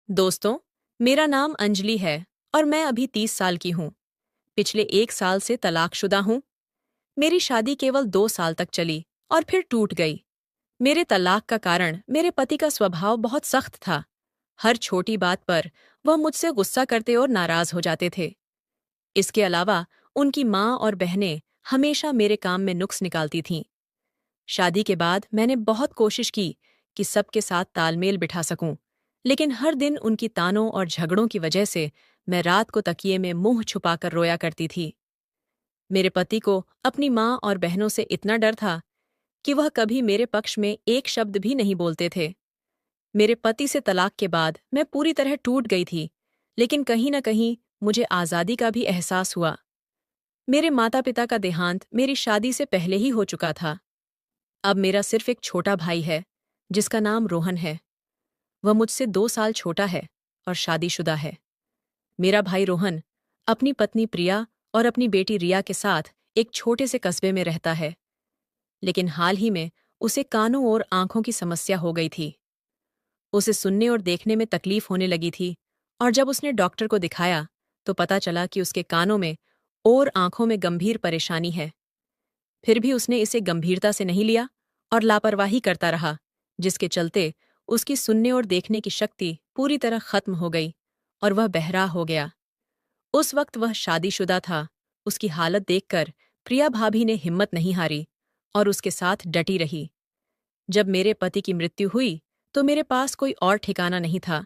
दोस्तों, मेरा नाम अंजलि है और मैं अभी 30 साल की हूँ। पिछले 1 साल से तलाकशुदा हूँ। मेरी शादी केवल 2 साल तक चली और फिर टूट गई। मेरे तलाक का कारण मेरे पति का स्वभाव बहुत सख्त था। हर छोटी बात पर वह मुझसे गुस्सा करते और नाराज हो जाते थे। इसके अलावा उनकी माँ और बहनें हमेशा मेरे काम में नुक्स निकालती थीं। शादी के बाद मैंने बहुत कोशिश की कि सबके साथ तालमेल बिठा सकूं, लेकिन हर दिन उनकी तानों और झगड़ों की वजह से मैं रात को तकिए में मुंह छुपाकर रोया करती थी। मेरे पति को अपनी माँ और बहनों से इतना डर था कि वह कभी मेरे पक्ष में एक शब्द भी नहीं बोलते थे। मेरे पति से तलाक के बाद मैं पूरी तरह टूट गई थी, लेकिन कहीं न कहीं मुझे आज़ादी का भी एहसास हुआ। मेरे माता पिता का देहांत मेरी शादी से पहले ही हो चुका था। अब मेरा सिर्फ एक छोटा भाई है, जिसका नाम रोहन है। वह मुझसे 2 साल छोटा है और शादीशुदा है। मेरा भाई रोहन अपनी पत्नी प्रिया और अपनी बेटी रिया के साथ एक छोटे से कस्बे में रहता है, लेकिन हाल ही में उसे कानों और आंखों की समस्या हो गई थी। उसे सुनने और देखने में तकलीफ होने लगी थी और जब उसने डॉक्टर को दिखाया तो पता चला कि उसके कानों में और आंखों में गंभीर परेशानी है। फिर भी उसने इसे गंभीरता से नहीं लिया और लापरवाही करता रहा, जिसके चलते उसकी सुनने और देखने की शक्ति पूरी तरह खत्म हो गई और वह बहरा हो गया। उस वक्त वह शादीशुदा था। उसकी हालत देखकर प्रिया भाभी ने हिम्मत नहीं हारी और उसके साथ डटी रही। जब मेरे पति की मृत्यु हुई तो मेरे पास कोई और ठिकाना नहीं था,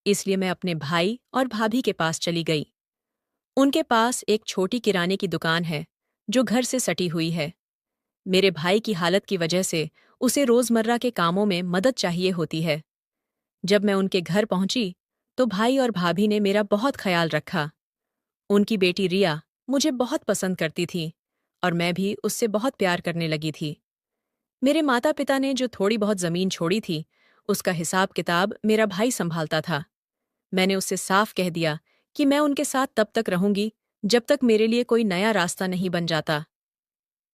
इसलिए मैं अपने भाई और भाभी के पास चली गई। उनके पास एक छोटी किराने की दुकान है जो घर से सटी हुई है। मेरे भाई की हालत की वजह से उसे रोजमर्रा के कामों में मदद चाहिए होती है। जब मैं उनके घर पहुंची तो भाई और भाभी ने मेरा बहुत ख्याल रखा। उनकी बेटी रिया मुझे बहुत पसंद करती थी और मैं भी उससे बहुत प्यार करने लगी थी। मेरे माता पिता ने जो थोड़ी बहुत जमीन छोड़ी थी, उसका हिसाब किताब मेरा भाई संभालता था। मैंने उससे साफ कह दिया कि मैं उनके साथ तब तक रहूंगी जब तक मेरे लिए कोई नया रास्ता नहीं बन जाता।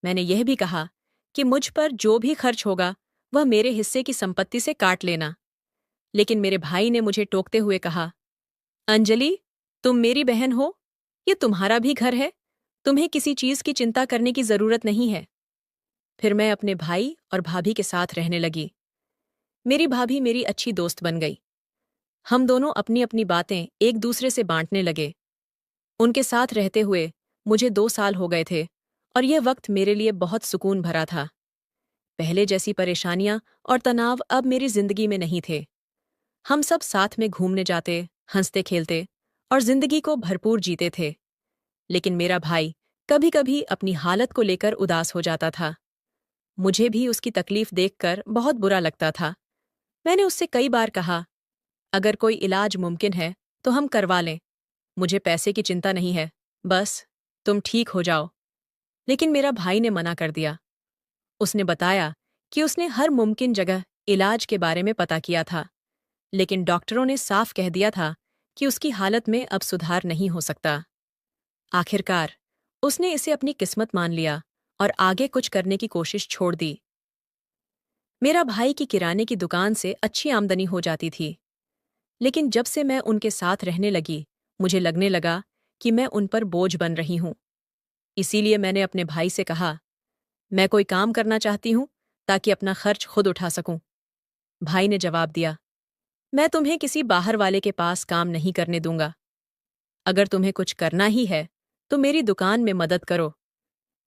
मैंने यह भी कहा कि मुझ पर जो भी खर्च होगा वह मेरे हिस्से की संपत्ति से काट लेना। लेकिन मेरे भाई ने मुझे टोकते हुए कहा, अंजलि, तुम मेरी बहन हो, ये तुम्हारा भी घर है, तुम्हें किसी चीज की चिंता करने की जरूरत नहीं है। फिर मैं अपने भाई और भाभी के साथ रहने लगी। मेरी भाभी मेरी अच्छी दोस्त बन गई। हम दोनों अपनी अपनी बातें एक दूसरे से बांटने लगे। उनके साथ रहते हुए मुझे 2 साल हो गए थे और यह वक्त मेरे लिए बहुत सुकून भरा था। पहले जैसी परेशानियां और तनाव अब मेरी जिंदगी में नहीं थे। हम सब साथ में घूमने जाते, हंसते खेलते और जिंदगी को भरपूर जीते थे। लेकिन मेरा भाई कभी कभी अपनी हालत को लेकर उदास हो जाता था। मुझे भी उसकी तकलीफ देखकर बहुत बुरा लगता था। मैंने उससे कई बार कहा, अगर कोई इलाज मुमकिन है तो हम करवा लें। मुझे पैसे की चिंता नहीं है, बस तुम ठीक हो जाओ। लेकिन मेरा भाई ने मना कर दिया। उसने बताया कि उसने हर मुमकिन जगह इलाज के बारे में पता किया था, लेकिन डॉक्टरों ने साफ कह दिया था कि उसकी हालत में अब सुधार नहीं हो सकता। आखिरकार उसने इसे अपनी किस्मत मान लिया और आगे कुछ करने की कोशिश छोड़ दी। मेरा भाई की किराने की दुकान से अच्छी आमदनी हो जाती थी, लेकिन जब से मैं उनके साथ रहने लगी मुझे लगने लगा कि मैं उन पर बोझ बन रही हूं। इसीलिए मैंने अपने भाई से कहा, मैं कोई काम करना चाहती हूं ताकि अपना खर्च खुद उठा सकूं। भाई ने जवाब दिया, मैं तुम्हें किसी बाहर वाले के पास काम नहीं करने दूंगा। अगर तुम्हें कुछ करना ही है तो मेरी दुकान में मदद करो।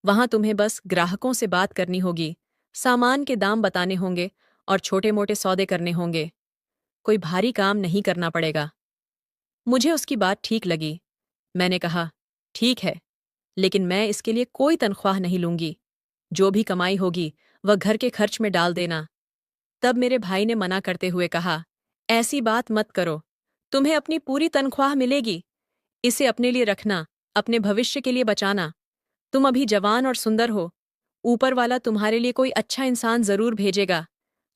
वहां तुम्हें बस ग्राहकों से बात करनी होगी, सामान के दाम बताने होंगे और छोटे मोटे सौदे करने होंगे। कोई भारी काम नहीं करना पड़ेगा। मुझे उसकी बात ठीक लगी। मैंने कहा, ठीक है, लेकिन मैं इसके लिए कोई तनख्वाह नहीं लूंगी। जो भी कमाई होगी वह घर के खर्च में डाल देना। तब मेरे भाई ने मना करते हुए कहा, ऐसी बात मत करो, तुम्हें अपनी पूरी तनख्वाह मिलेगी। इसे अपने लिए रखना, अपने भविष्य के लिए बचाना। तुम अभी जवान और सुंदर हो। ऊपर वाला तुम्हारे लिए कोई अच्छा इंसान जरूर भेजेगा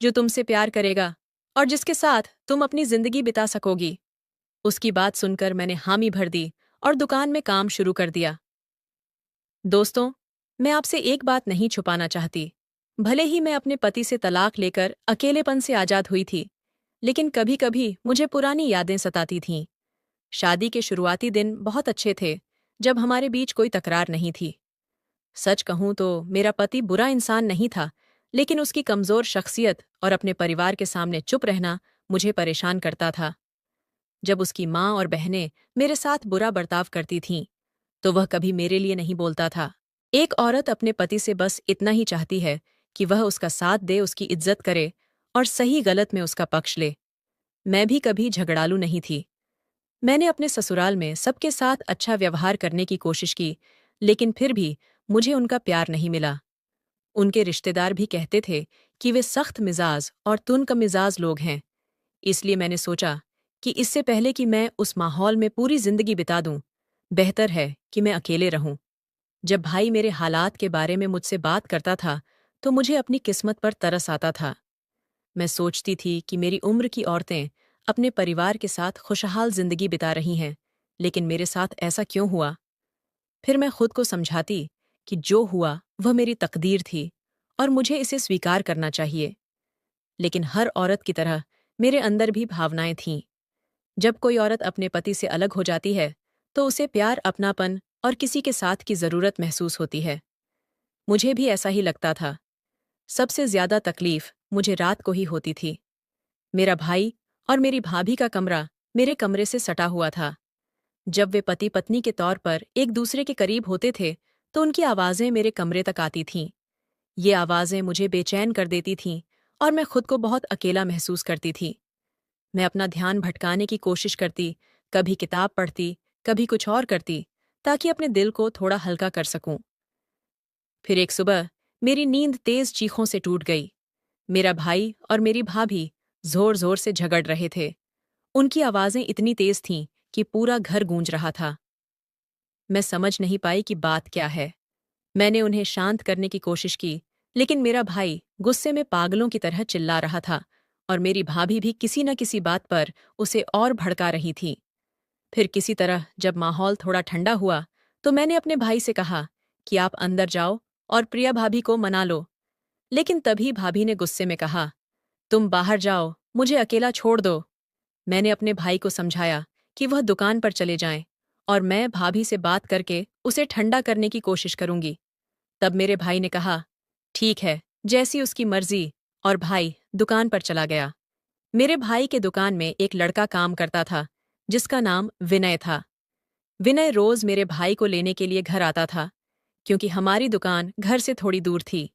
जो तुमसे प्यार करेगा और जिसके साथ तुम अपनी जिंदगी बिता सकोगी। उसकी बात सुनकर मैंने हामी भर दी और दुकान में काम शुरू कर दिया। दोस्तों, मैं आपसे एक बात नहीं छुपाना चाहती। भले ही मैं अपने पति से तलाक लेकर अकेलेपन से आजाद हुई थी, लेकिन कभी कभी मुझे पुरानी यादें सताती थीं। शादी के शुरुआती दिन बहुत अच्छे थे, जब हमारे बीच कोई तकरार नहीं थी। सच कहूं तो मेरा पति बुरा इंसान नहीं था, लेकिन उसकी कमजोर शख्सियत और अपने परिवार के सामने चुप रहना मुझे परेशान करता था। जब उसकी माँ और बहनें मेरे साथ बुरा बर्ताव करती थीं, तो वह कभी मेरे लिए नहीं बोलता था। एक औरत अपने पति से बस इतना ही चाहती है कि वह उसका साथ दे, उसकी इज्जत करे और सही गलत में उसका पक्ष ले। मैं भी कभी झगड़ालू नहीं थी। मैंने अपने ससुराल में सबके साथ अच्छा व्यवहार करने की कोशिश की, लेकिन फिर भी मुझे उनका प्यार नहीं मिला। उनके रिश्तेदार भी कहते थे कि वे सख्त मिजाज और तुनक मिजाज लोग हैं। इसलिए मैंने सोचा कि इससे पहले कि मैं उस माहौल में पूरी जिंदगी बिता दूं, बेहतर है कि मैं अकेले रहूं। जब भाई मेरे हालात के बारे में मुझसे बात करता था, तो मुझे अपनी किस्मत पर तरस आता था। मैं सोचती थी कि मेरी उम्र की औरतें अपने परिवार के साथ खुशहाल जिंदगी बिता रही हैं, लेकिन मेरे साथ ऐसा क्यों हुआ? फिर मैं खुद को समझाती कि जो हुआ वह मेरी तकदीर थी और मुझे इसे स्वीकार करना चाहिए। लेकिन हर औरत की तरह मेरे अंदर भी भावनाएं थीं। जब कोई औरत अपने पति से अलग हो जाती है, तो उसे प्यार, अपनापन और किसी के साथ की जरूरत महसूस होती है। मुझे भी ऐसा ही लगता था। सबसे ज्यादा तकलीफ मुझे रात को ही होती थी। मेरा भाई और मेरी भाभी का कमरा मेरे कमरे से सटा हुआ था। जब वे पति पत्नी के तौर पर एक दूसरे के करीब होते थे, तो उनकी आवाजें मेरे कमरे तक आती थीं। ये आवाजें मुझे बेचैन कर देती थीं और मैं खुद को बहुत अकेला महसूस करती थी। मैं अपना ध्यान भटकाने की कोशिश करती, कभी किताब पढ़ती, कभी कुछ और करती, ताकि अपने दिल को थोड़ा हल्का कर सकूं। फिर एक सुबह मेरी नींद तेज चीखों से टूट गई। मेरा भाई और मेरी भाभी जोर जोर से झगड़ रहे थे। उनकी आवाजें इतनी तेज थीं कि पूरा घर गूंज रहा था। मैं समझ नहीं पाई कि बात क्या है। मैंने उन्हें शांत करने की कोशिश की, लेकिन मेरा भाई गुस्से में पागलों की तरह चिल्ला रहा था और मेरी भाभी भी किसी न किसी बात पर उसे और भड़का रही थी। फिर किसी तरह जब माहौल थोड़ा ठंडा हुआ, तो मैंने अपने भाई से कहा कि आप अंदर जाओ और प्रिया भाभी को मना लो। लेकिन तभी भाभी ने गुस्से में कहा, तुम बाहर जाओ, मुझे अकेला छोड़ दो। मैंने अपने भाई को समझाया कि वह दुकान पर चले जाएं और मैं भाभी से बात करके उसे ठंडा करने की कोशिश करूंगी। तब मेरे भाई ने कहा, ठीक है, जैसी उसकी मर्जी, और भाई दुकान पर चला गया। मेरे भाई के दुकान में एक लड़का काम करता था, जिसका नाम विनय था। विनय रोज मेरे भाई को लेने के लिए घर आता था, क्योंकि हमारी दुकान घर से थोड़ी दूर थी।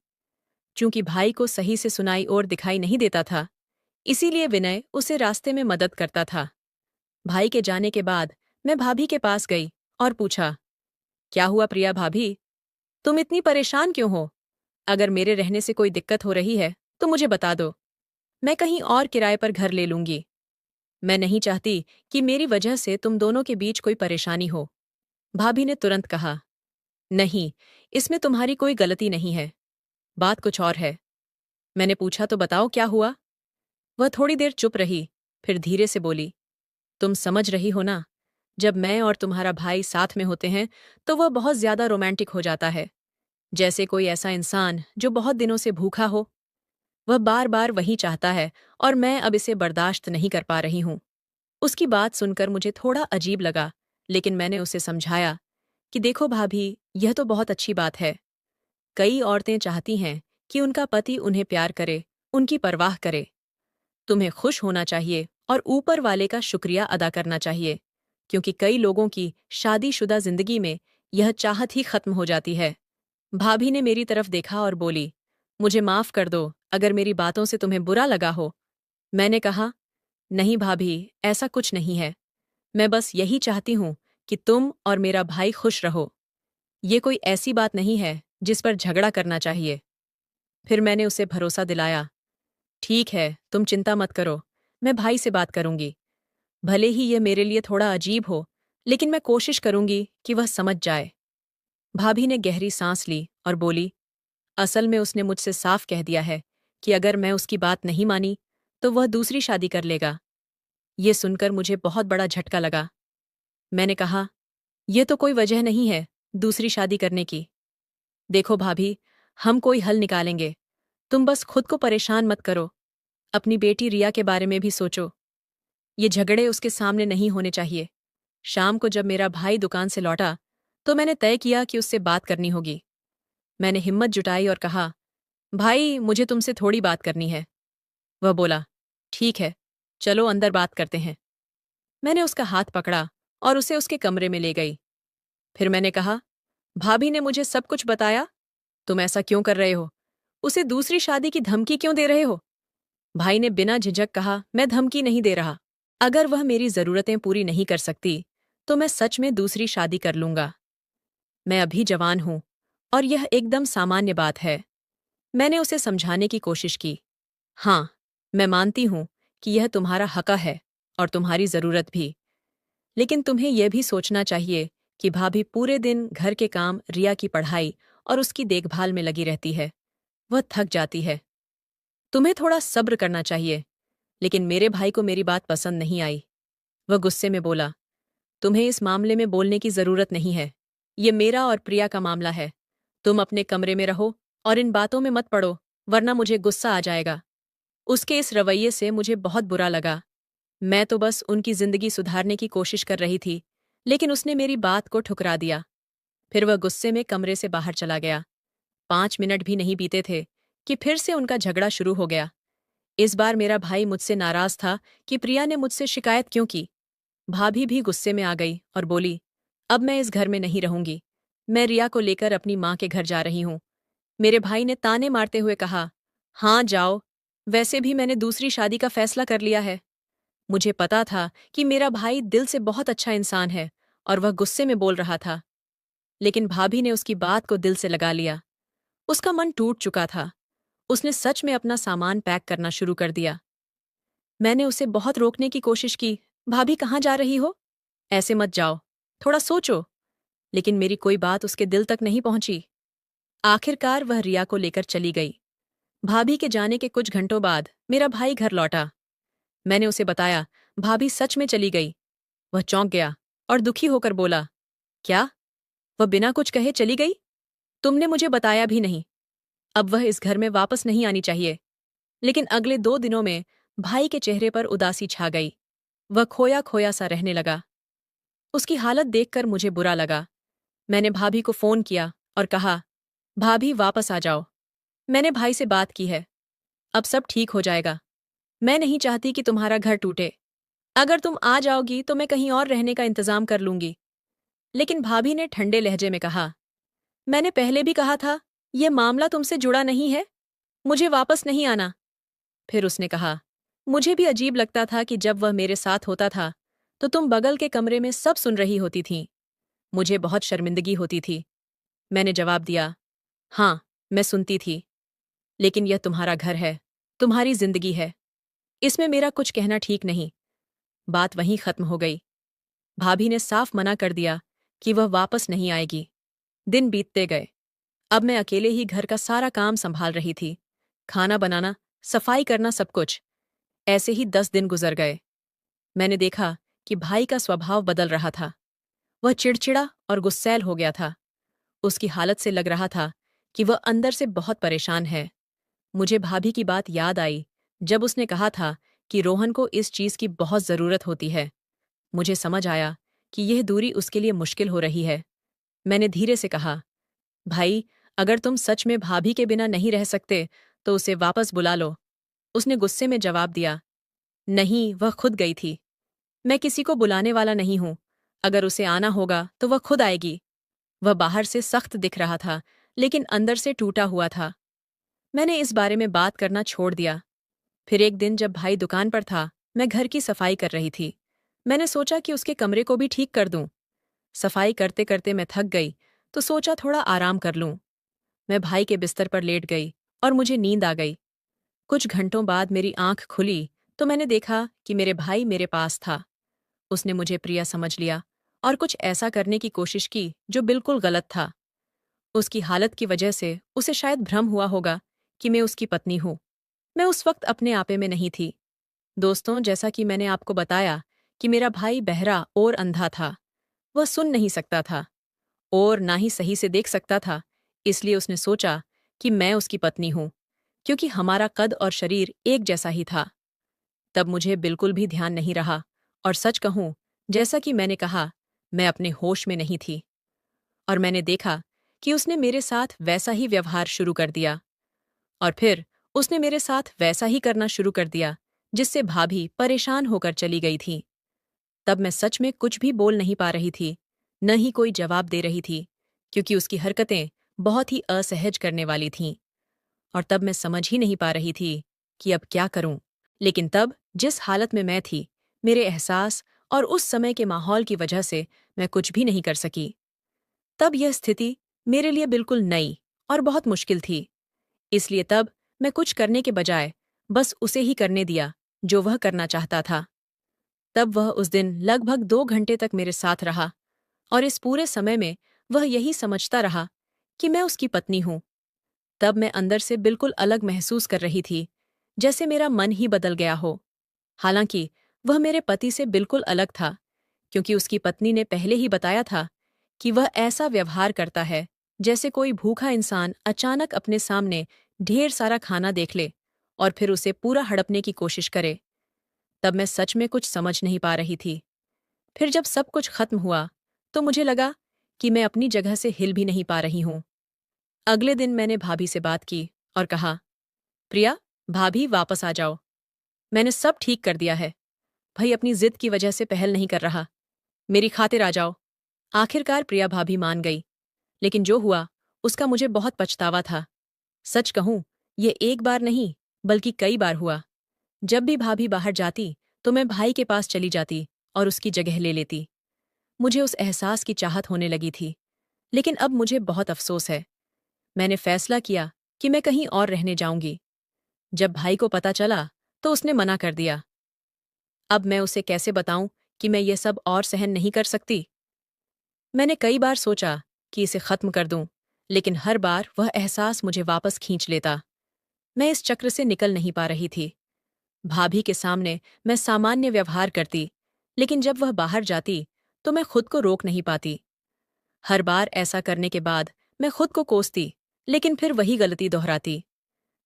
चूंकि भाई को सही से सुनाई और दिखाई नहीं देता था, इसीलिए विनय उसे रास्ते में मदद करता था। भाई के जाने के बाद मैं भाभी के पास गई और पूछा, क्या हुआ प्रिया भाभी, तुम इतनी परेशान क्यों हो? अगर मेरे रहने से कोई दिक्कत हो रही है, तो मुझे बता दो। मैं कहीं और किराए पर घर ले लूंगी। मैं नहीं चाहती कि मेरी वजह से तुम दोनों के बीच कोई परेशानी हो। भाभी ने तुरंत कहा, नहीं, इसमें तुम्हारी कोई गलती नहीं है। बात कुछ और है। मैंने पूछा, तो बताओ क्या हुआ? वह थोड़ी देर चुप रही, फिर धीरे से बोली, तुम समझ रही हो ना, जब मैं और तुम्हारा भाई साथ में होते हैं, तो वह बहुत ज्यादा रोमांटिक हो जाता है, जैसे कोई ऐसा इंसान जो बहुत दिनों से भूखा हो। वह बार बार वही चाहता है और मैं अब इसे बर्दाश्त नहीं कर पा रही हूं। उसकी बात सुनकर मुझे थोड़ा अजीब लगा, लेकिन मैंने उसे समझाया कि देखो भाभी, यह तो बहुत अच्छी बात है। कई औरतें चाहती हैं कि उनका पति उन्हें प्यार करे, उनकी परवाह करे। तुम्हें खुश होना चाहिए और ऊपर वाले का शुक्रिया अदा करना चाहिए, क्योंकि कई लोगों की शादीशुदा जिंदगी में यह चाहत ही खत्म हो जाती है। भाभी ने मेरी तरफ देखा और बोली, मुझे माफ कर दो अगर मेरी बातों से तुम्हें बुरा लगा हो। मैंने कहा, नहीं भाभी, ऐसा कुछ नहीं है। मैं बस यही चाहती हूं कि तुम और मेरा भाई खुश रहो। ये कोई ऐसी बात नहीं है जिस पर झगड़ा करना चाहिए। फिर मैंने उसे भरोसा दिलाया, ठीक है, तुम चिंता मत करो, मैं भाई से बात करूंगी। भले ही यह मेरे लिए थोड़ा अजीब हो, लेकिन मैं कोशिश करूंगी कि वह समझ जाए। भाभी ने गहरी सांस ली और बोली, असल में उसने मुझसे साफ कह दिया है कि अगर मैं उसकी बात नहीं मानी, तो वह दूसरी शादी कर लेगा। ये सुनकर मुझे बहुत बड़ा झटका लगा। मैंने कहा, यह तो कोई वजह नहीं है दूसरी शादी करने की। देखो भाभी, हम कोई हल निकालेंगे, तुम बस खुद को परेशान मत करो। अपनी बेटी रिया के बारे में भी सोचो। ये झगड़े उसके सामने नहीं होने चाहिए। शाम को जब मेरा भाई दुकान से लौटा तो मैंने तय किया कि उससे बात करनी होगी। मैंने हिम्मत जुटाई और कहा, भाई मुझे तुमसे थोड़ी बात करनी है। वह बोला, ठीक है, चलो अंदर बात करते हैं। मैंने उसका हाथ पकड़ा और उसे उसके कमरे में ले गई। फिर मैंने कहा, भाभी ने मुझे सब कुछ बताया। तुम ऐसा क्यों कर रहे हो? उसे दूसरी शादी की धमकी क्यों दे रहे हो? भाई ने बिना झिझक कहा, मैं धमकी नहीं दे रहा। अगर वह मेरी जरूरतें पूरी नहीं कर सकती तो मैं सच में दूसरी शादी कर लूंगा। मैं अभी जवान हूं और यह एकदम सामान्य बात है। मैंने उसे समझाने की कोशिश की। हाँ, मैं मानती हूं कि यह तुम्हारा हक है और तुम्हारी जरूरत भी। लेकिन तुम्हें यह भी सोचना चाहिए कि भाभी पूरे दिन घर के काम, रिया की पढ़ाई और उसकी देखभाल में लगी रहती है। वह थक जाती है। तुम्हें थोड़ा सब्र करना चाहिए। लेकिन मेरे भाई को मेरी बात पसंद नहीं आई। वह गुस्से में बोला, तुम्हें इस मामले में बोलने की जरूरत नहीं है। ये मेरा और प्रिया का मामला है। तुम अपने कमरे में रहो और इन बातों में मत पड़ो, वरना मुझे गुस्सा आ जाएगा। उसके इस रवैये से मुझे बहुत बुरा लगा। मैं तो बस उनकी जिंदगी सुधारने की कोशिश कर रही थी, लेकिन उसने मेरी बात को ठुकरा दिया। फिर वह गुस्से में कमरे से बाहर चला गया। 5 मिनट भी नहीं बीते थे कि फिर से उनका झगड़ा शुरू हो गया। इस बार मेरा भाई मुझसे नाराज था कि प्रिया ने मुझसे शिकायत क्यों की। भाभी भी गुस्से में आ गई और बोली, अब मैं इस घर में नहीं रहूंगी। मैं रिया को लेकर अपनी माँ के घर जा रही हूँ। मेरे भाई ने ताने मारते हुए कहा, हाँ जाओ, वैसे भी मैंने दूसरी शादी का फैसला कर लिया है। मुझे पता था कि मेरा भाई दिल से बहुत अच्छा इंसान है और वह गुस्से में बोल रहा था। लेकिन भाभी ने उसकी बात को दिल से लगा लिया। उसका मन टूट चुका था। उसने सच में अपना सामान पैक करना शुरू कर दिया। मैंने उसे बहुत रोकने की कोशिश की। भाभी कहाँ जा रही हो? ऐसे मत जाओ, थोड़ा सोचो। लेकिन मेरी कोई बात उसके दिल तक नहीं पहुंची। आखिरकार वह रिया को लेकर चली गई। भाभी के जाने के कुछ घंटों बाद मेरा भाई घर लौटा। मैंने उसे बताया, भाभी सच में चली गई। वह चौंक गया और दुखी होकर बोला, क्या? वह बिना कुछ कहे चली गई? तुमने मुझे बताया भी नहीं। अब वह इस घर में वापस नहीं आनी चाहिए। लेकिन अगले 2 दिनों में भाई के चेहरे पर उदासी छा गई। वह खोया खोया सा रहने लगा। उसकी हालत देखकर मुझे बुरा लगा। मैंने भाभी को फोन किया और कहा, भाभी वापस आ जाओ। मैंने भाई से बात की है। अब सब ठीक हो जाएगा। मैं नहीं चाहती कि तुम्हारा घर टूटे। अगर तुम आ जाओगी तो मैं कहीं और रहने का इंतजाम कर लूंगी। लेकिन भाभी ने ठंडे लहजे में कहा, मैंने पहले भी कहा था, यह मामला तुमसे जुड़ा नहीं है। मुझे वापस नहीं आना। फिर उसने कहा, मुझे भी अजीब लगता था कि जब वह मेरे साथ होता था तो तुम बगल के कमरे में सब सुन रही होती थीं। मुझे बहुत शर्मिंदगी होती थी। मैंने जवाब दिया, हाँ, मैं सुनती थी। लेकिन यह तुम्हारा घर है, तुम्हारी जिंदगी है। इसमें मेरा कुछ कहना ठीक नहीं। बात वहीं खत्म हो गई। भाभी ने साफ मना कर दिया कि वह वापस नहीं आएगी। दिन बीतते गए। अब मैं अकेले ही घर का सारा काम संभाल रही थी। खाना बनाना, सफाई करना, सब कुछ। ऐसे ही 10 दिन गुजर गए। मैंने देखा कि भाई का स्वभाव बदल रहा था। वह चिड़चिड़ा और गुस्सैल हो गया था। उसकी हालत से लग रहा था कि वह अंदर से बहुत परेशान है। मुझे भाभी की बात याद आई जब उसने कहा था कि रोहन को इस चीज की बहुत जरूरत होती है। मुझे समझ आया कि यह दूरी उसके लिए मुश्किल हो रही है। मैंने धीरे से कहा, भाई, अगर तुम सच में भाभी के बिना नहीं रह सकते तो उसे वापस बुला लो। उसने गुस्से में जवाब दिया, नहीं, वह खुद गई थी। मैं किसी को बुलाने वाला नहीं हूं। अगर उसे आना होगा तो वह खुद आएगी। वह बाहर से सख्त दिख रहा था, लेकिन अंदर से टूटा हुआ था। मैंने इस बारे में बात करना छोड़ दिया। फिर एक दिन जब भाई दुकान पर था, मैं घर की सफाई कर रही थी। मैंने सोचा कि उसके कमरे को भी ठीक कर दूं। सफाई करते करते मैं थक गई तो सोचा थोड़ा आराम कर लूं। मैं भाई के बिस्तर पर लेट गई और मुझे नींद आ गई। कुछ घंटों बाद मेरी आंख खुली तो मैंने देखा कि मेरे भाई मेरे पास था। उसने मुझे प्रिया समझ लिया और कुछ ऐसा करने की कोशिश की जो बिल्कुल गलत था। उसकी हालत की वजह से उसे शायद भ्रम हुआ होगा कि मैं उसकी पत्नी हूं। मैं उस वक्त अपने आपे में नहीं थी। दोस्तों, जैसा कि मैंने आपको बताया कि मेरा भाई बहरा और अंधा था। वह सुन नहीं सकता था और ना ही सही से देख सकता था। इसलिए उसने सोचा कि मैं उसकी पत्नी हूं, क्योंकि हमारा कद और शरीर एक जैसा ही था। तब मुझे बिल्कुल भी ध्यान नहीं रहा, और सच कहूं, जैसा कि मैंने कहा, मैं अपने होश में नहीं थी। और मैंने देखा कि उसने मेरे साथ वैसा ही व्यवहार शुरू कर दिया। और फिर उसने मेरे साथ वैसा ही करना शुरू कर दिया जिससे भाभी परेशान होकर चली गई थी। तब मैं सच में कुछ भी बोल नहीं पा रही थी, न ही कोई जवाब दे रही थी, क्योंकि उसकी हरकतें बहुत ही असहज करने वाली थीं। और तब मैं समझ ही नहीं पा रही थी कि अब क्या करूं। लेकिन तब जिस हालत में मैं थी, मेरे एहसास और उस समय के माहौल की वजह से मैं कुछ भी नहीं कर सकी। तब यह स्थिति मेरे लिए बिल्कुल नई और बहुत मुश्किल थी। इसलिए तब मैं कुछ करने के बजाय बस उसे ही करने दिया जो वह करना चाहता था। तब वह उस दिन लगभग 2 घंटे तक मेरे साथ रहा, और इस पूरे समय में वह यही समझता रहा कि मैं उसकी पत्नी हूं। तब मैं अंदर से बिल्कुल अलग महसूस कर रही थी, जैसे मेरा मन ही बदल गया हो। हालांकि वह मेरे पति से बिल्कुल अलग था, क्योंकि उसकी पत्नी ने पहले ही बताया था कि वह ऐसा व्यवहार करता है जैसे कोई भूखा इंसान अचानक अपने सामने ढेर सारा खाना देख ले और फिर उसे पूरा हड़पने की कोशिश करे। तब मैं सच में कुछ समझ नहीं पा रही थी। फिर जब सब कुछ खत्म हुआ, तो मुझे लगा कि मैं अपनी जगह से हिल भी नहीं पा रही हूं। अगले दिन मैंने भाभी से बात की और कहा, प्रिया, भाभी वापस आ जाओ। मैंने सब ठीक कर दिया है। भाई अपनी जिद की वजह से पहल नहीं कर रहा। मेरी खातिर आ जाओ। आखिरकार प्रिया भाभी मान गई, लेकिन जो हुआ उसका मुझे बहुत पछतावा था। सच कहूं, ये एक बार नहीं बल्कि कई बार हुआ। जब भी भाभी बाहर जाती तो मैं भाई के पास चली जाती और उसकी जगह ले लेती। मुझे उस एहसास की चाहत होने लगी थी, लेकिन अब मुझे बहुत अफसोस है। मैंने फैसला किया कि मैं कहीं और रहने जाऊंगी। जब भाई को पता चला तो उसने मना कर दिया। अब मैं उसे कैसे बताऊं कि मैं ये सब और सहन नहीं कर सकती। मैंने कई बार सोचा कि इसे खत्म कर दूं, लेकिन हर बार वह एहसास मुझे वापस खींच लेता। मैं इस चक्र से निकल नहीं पा रही थी। भाभी के सामने मैं सामान्य व्यवहार करती, लेकिन जब वह बाहर जाती तो मैं खुद को रोक नहीं पाती। हर बार ऐसा करने के बाद मैं खुद को कोसती, लेकिन फिर वही गलती दोहराती।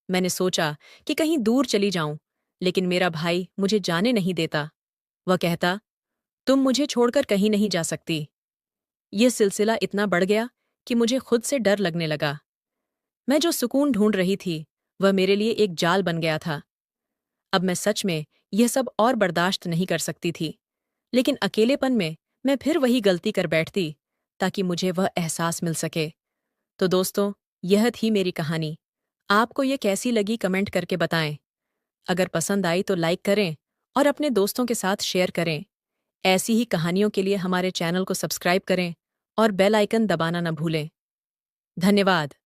मैंने सोचा कि कहीं दूर चली जाऊं, लेकिन मेरा भाई मुझे जाने नहीं देता। वह कहता, तुम मुझे छोड़कर कहीं नहीं जा सकती। यह सिलसिला इतना बढ़ गया कि मुझे खुद से डर लगने लगा। मैं जो सुकून ढूंढ रही थी, वह मेरे लिए एक जाल बन गया था। अब मैं सच में यह सब और बर्दाश्त नहीं कर सकती थी, लेकिन अकेलेपन में मैं फिर वही गलती कर बैठती ताकि मुझे वह एहसास मिल सके। तो दोस्तों, यह थी मेरी कहानी। आपको ये कैसी लगी कमेंट करके बताएं। अगर पसंद आई तो लाइक करें और अपने दोस्तों के साथ शेयर करें। ऐसी ही कहानियों के लिए हमारे चैनल को सब्सक्राइब करें और बेल आइकन दबाना न भूलें। धन्यवाद।